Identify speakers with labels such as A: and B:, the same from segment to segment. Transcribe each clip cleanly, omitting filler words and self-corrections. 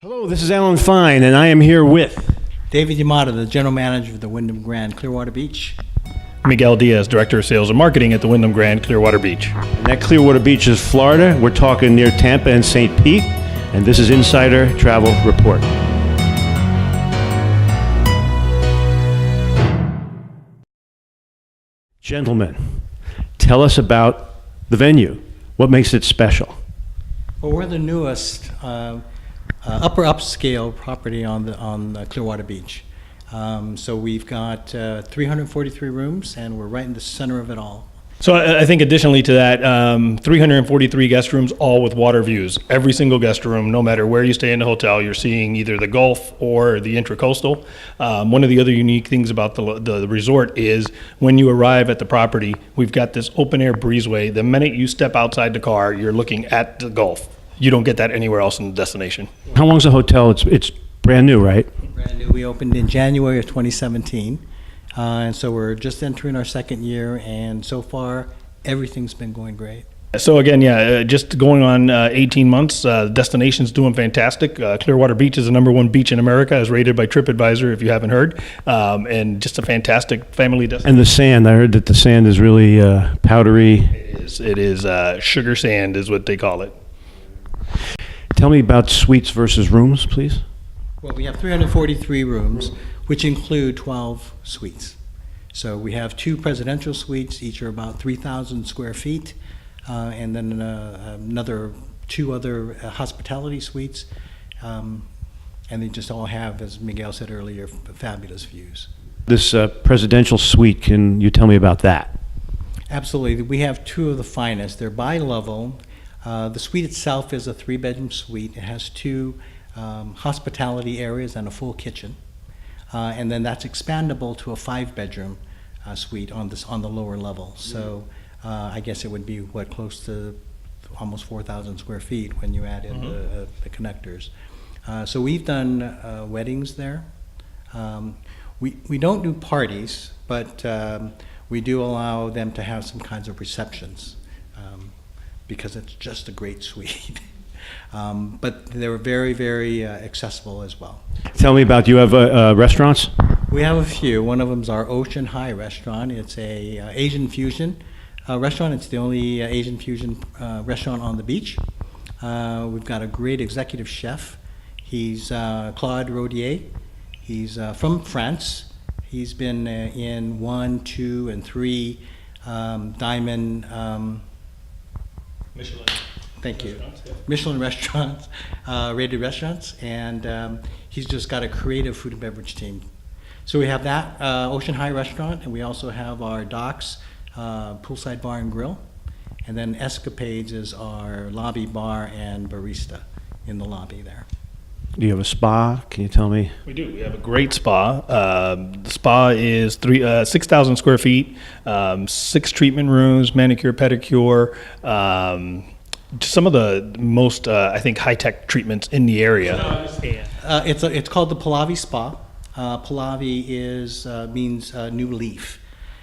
A: Hello, this is Alan Fine, and I am here with
B: David Yamada, the General Manager of the Wyndham Grand Clearwater Beach.
C: Miguel Diaz, Director of Sales and Marketing at the Wyndham Grand Clearwater Beach.
A: and that Clearwater Beach is Florida. We're talking near Tampa and St. Pete, and this is Insider Travel Report. Gentlemen, tell us about the venue. What makes it special?
B: Well, we're the newest upper upscale property on Clearwater Beach. So we've got 343 rooms, and we're right in the center of it all.
C: So I think additionally to that, 343 guest rooms, all with water views. Every single guest room, no matter where you stay in the hotel, you're seeing either the Gulf or the Intracoastal. One of the other unique things about the resort is when you arrive at the property, we've got this open air breezeway. The minute you step outside the car, you're looking at the Gulf. You don't get that anywhere else in the destination.
A: How long's the hotel? It's brand new, right?
B: Brand new. We opened in January of 2017. And so we're just entering our second year, and so far, everything's been going great.
C: So again, just going on 18 months, the destination's doing fantastic. Clearwater Beach is the #1 beach in America, as rated by TripAdvisor, if you haven't heard, and just a fantastic family destination.
A: And the sand, I heard that the sand is really powdery.
C: It is sugar sand is what they call it.
A: Tell me about suites versus rooms, please.
B: Well, we have 343 rooms, which include 12 suites. So we have 2 presidential suites, each are about 3,000 square feet, and then another 2 other hospitality suites. And they just all have, as Miguel said earlier, fabulous views.
A: This presidential suite, can you tell me about that?
B: Absolutely. We have 2 of the finest. They're bi-level. The suite itself is a 3-bedroom suite. It has 2 hospitality areas and a full kitchen. And then that's expandable to a 5-bedroom suite on the lower level. So I guess it would be close to almost 4,000 square feet when you add in the connectors. So we've done weddings there. We don't do parties, but we do allow them to have some kinds of receptions because it's just a great suite. But they're very, very accessible as well.
A: Tell me about, do you have restaurants?
B: We have a few. One of them is our Ocean High restaurant. It's a Asian fusion restaurant. It's the only Asian fusion restaurant on the beach. We've got a great executive chef. He's Claude Rodier. He's from France. He's been in 1, 2, and 3 Diamond
C: Michelin.
B: Thank you. Michelin restaurants, rated restaurants, and he's just got a creative food and beverage team. So we have that Ocean High restaurant, and we also have our Docks poolside bar and grill, and then Escapades is our lobby bar and barista in the lobby there.
A: Do you have a spa? Can you tell me?
C: We do. We have a great spa. The spa is 6,000 square feet, 6 treatment rooms, manicure, pedicure, some of the most, I think, high-tech treatments in the area.
B: It's called the Pallavi Spa. Pallavi means new leaf.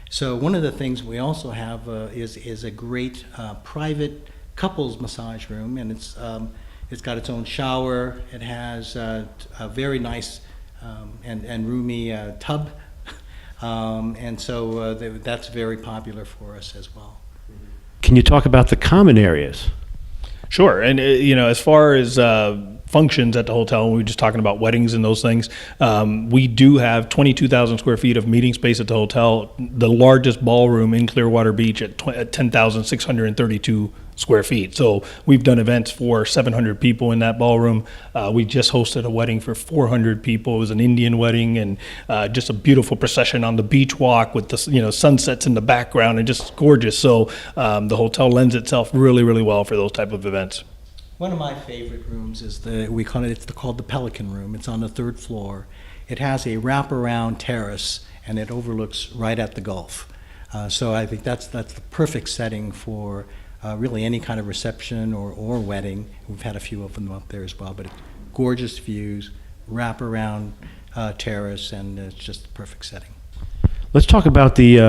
B: So one of the things we also have is a great private couples massage room, and it's got its own shower. It has a very nice and roomy tub, and so that's very popular for us as well.
A: Can you talk about the common areas?
C: Sure, and as far as functions at the hotel, we were just talking about weddings and those things. We do have 22,000 square feet of meeting space at the hotel, the largest ballroom in Clearwater Beach at 10,632 square feet. So we've done events for 700 people in that ballroom. We just hosted a wedding for 400 people. It was an Indian wedding, and just a beautiful procession on the beach walk with the sunsets in the background, and just gorgeous. So the hotel lends itself really, really well for those type of events.
B: One of my favorite rooms is it's called the Pelican Room. It's on the 3rd floor. It has a wraparound terrace, and it overlooks right at the Gulf. So I think that's the perfect setting for really any kind of reception or wedding. We've had a few of them up there as well, but gorgeous views, wraparound terrace, and it's just the perfect setting.
A: Let's talk about the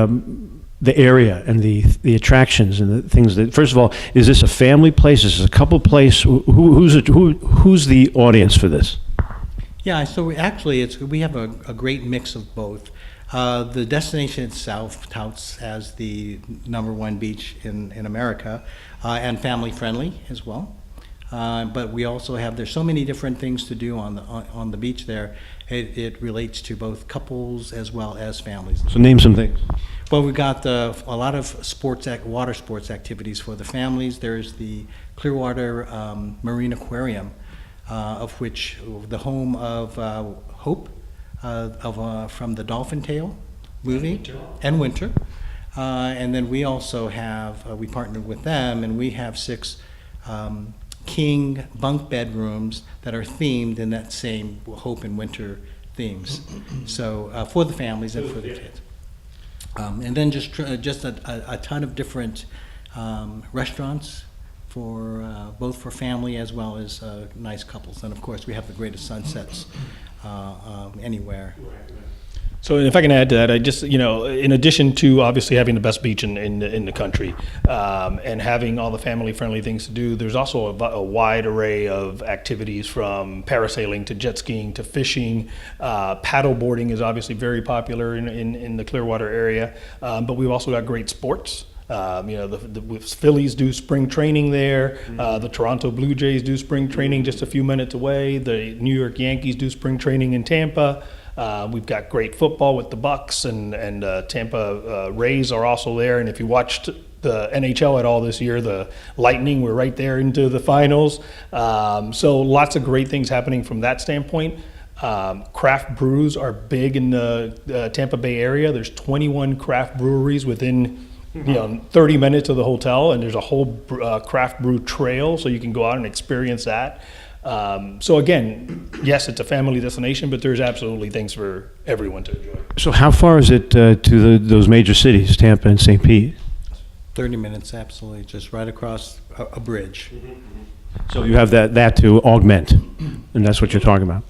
A: area and the attractions and the things that. First of all, is this a family place? Is this a couple place? Who's the audience for this?
B: Yeah, so we have a great mix of both. The destination itself touts as the #1 beach in America, and family friendly as well. But we also there's so many different things to do on the beach there. It relates to both couples as well as families.
A: So name some things.
B: Well, we've got a lot of water sports activities for the families. There's the Clearwater Marine Aquarium, of which the home of Hope, from the Dolphin Tale movie, and Winter. And then we also have, we partnered with them, and we have 6 king bunk bedrooms that are themed in that same Hope and Winter themes. So for the families and for the kids. And then just a ton of different restaurants for both for family as well as nice couples. And of course, we have the greatest sunsets anywhere.
C: So if I can add to that, I just, in addition to obviously having the best beach in the country, and having all the family-friendly things to do, there's also a wide array of activities from parasailing to jet skiing to fishing. Paddle boarding is obviously very popular in the Clearwater area, but we've also got great sports. The Phillies do spring training there. The Toronto Blue Jays do spring training just a few minutes away. The New York Yankees do spring training in Tampa. We've got great football with the Bucks, and Tampa Rays are also there. And if you watched the NHL at all this year, the Lightning were right there into the finals. So lots of great things happening from that standpoint. Craft brews are big in the Tampa Bay area. There's 21 craft breweries within 30 minutes of the hotel, and there's a whole craft brew trail, so you can go out and experience that. So again, yes, it's a family destination, but there's absolutely things for everyone to enjoy.
A: So how far is it to those major cities, Tampa and St. Pete?
B: 30 minutes, absolutely, just right across a bridge.
A: So you have that to augment, and that's what you're talking about.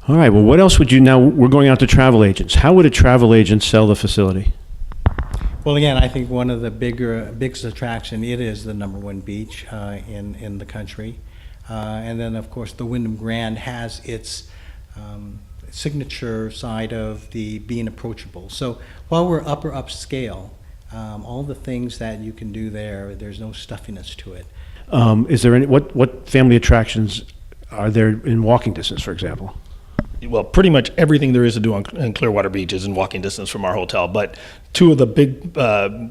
A: All right, well, what else would you, now we're going out to travel agents. How would a travel agent sell the facility?
B: Well, again, I think one of the biggest attraction, it is the #1 beach in the country. And then, of course, the Wyndham Grand has its signature side of the being approachable. So while we're upscale, all the things that you can do there's no stuffiness to it.
A: Is there any, what family attractions are there in walking distance, for example?
C: Well, pretty much everything there is to do in Clearwater Beach is in walking distance from our hotel. But 2 of the big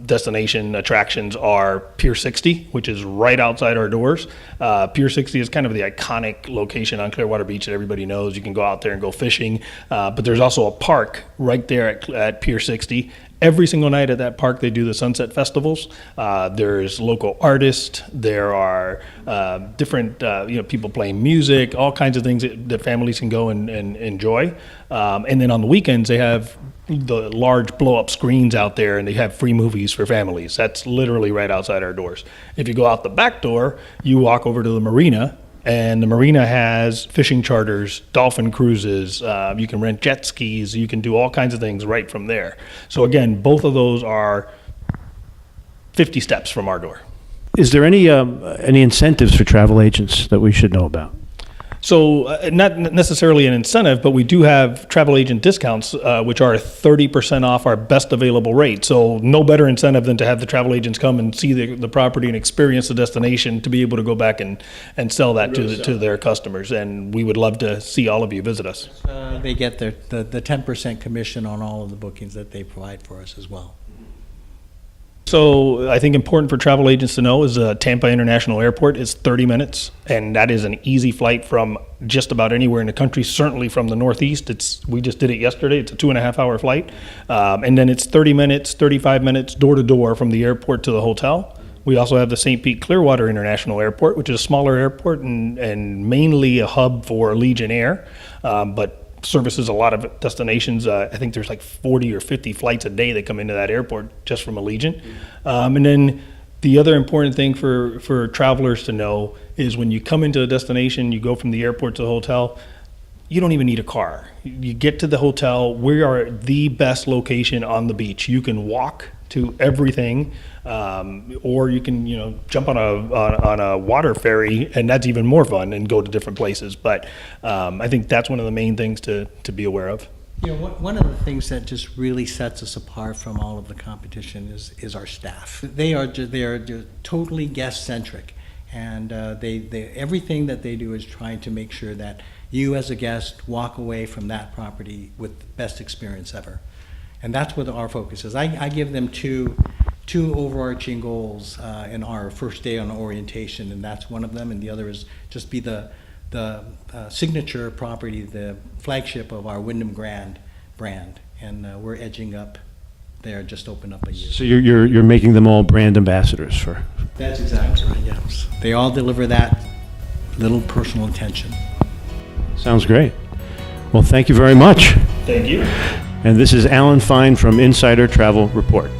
C: destination attractions are Pier 60, which is right outside our doors. Pier 60 is kind of the iconic location on Clearwater Beach that everybody knows. You can go out there and go fishing. But there's also a park right there at Pier 60. Every single night at that park, they do the sunset festivals. There's local artists. There are different, people playing music, all kinds of things that families can go and enjoy. And then on the weekends, they have the large blow-up screens out there, and they have free movies for families. That's literally right outside our doors. If you go out the back door, you walk over to the marina, and the marina has fishing charters, dolphin cruises, you can rent jet skis, you can do all kinds of things right from there. So again, both of those are 50 steps from our door.
A: Is there any incentives for travel agents that we should know about?
C: So not necessarily an incentive, but we do have travel agent discounts, which are 30% off our best available rate. So no better incentive than to have the travel agents come and see the property and experience the destination to be able to go back and sell that to their customers. And we would love to see all of you visit us.
B: They get the 10% commission on all of the bookings that they provide for us as well.
C: So I think important for travel agents to know is Tampa International Airport is 30 minutes, and that is an easy flight from just about anywhere in the country, certainly from the Northeast. We just did it yesterday. It's a 2.5-hour flight. And then it's 30 minutes, 35 minutes door to door from the airport to the hotel. We also have the St. Pete Clearwater International Airport, which is a smaller airport and mainly a hub for Legion Air, but services a lot of destinations. I think there's like 40 or 50 flights a day that come into that airport just from Allegiant. And then the other important thing for travelers to know is when you come into a destination, you go from the airport to the hotel, you don't even need a car. You get to the hotel. We are the best location on the beach. You can walk to everything, or you can, jump on a water ferry, and that's even more fun, and go to different places. But I think that's one of the main things to be aware of.
B: One of the things that just really sets us apart from all of the competition is our staff. They are just totally guest-centric, and they everything that they do is trying to make sure that you as a guest walk away from that property with the best experience ever. And that's what our focus is. I give them two overarching goals in our first day on orientation, and that's one of them, and the other is just be the signature property, the flagship of our Wyndham Grand brand, and we're edging up there, just opened up a year.
A: So you're making them all brand ambassadors for...
B: That's exactly right, yes. They all deliver that little personal attention.
A: Sounds great. Well, thank you very much.
C: Thank you.
A: And this is Alan Fine from Insider Travel Report.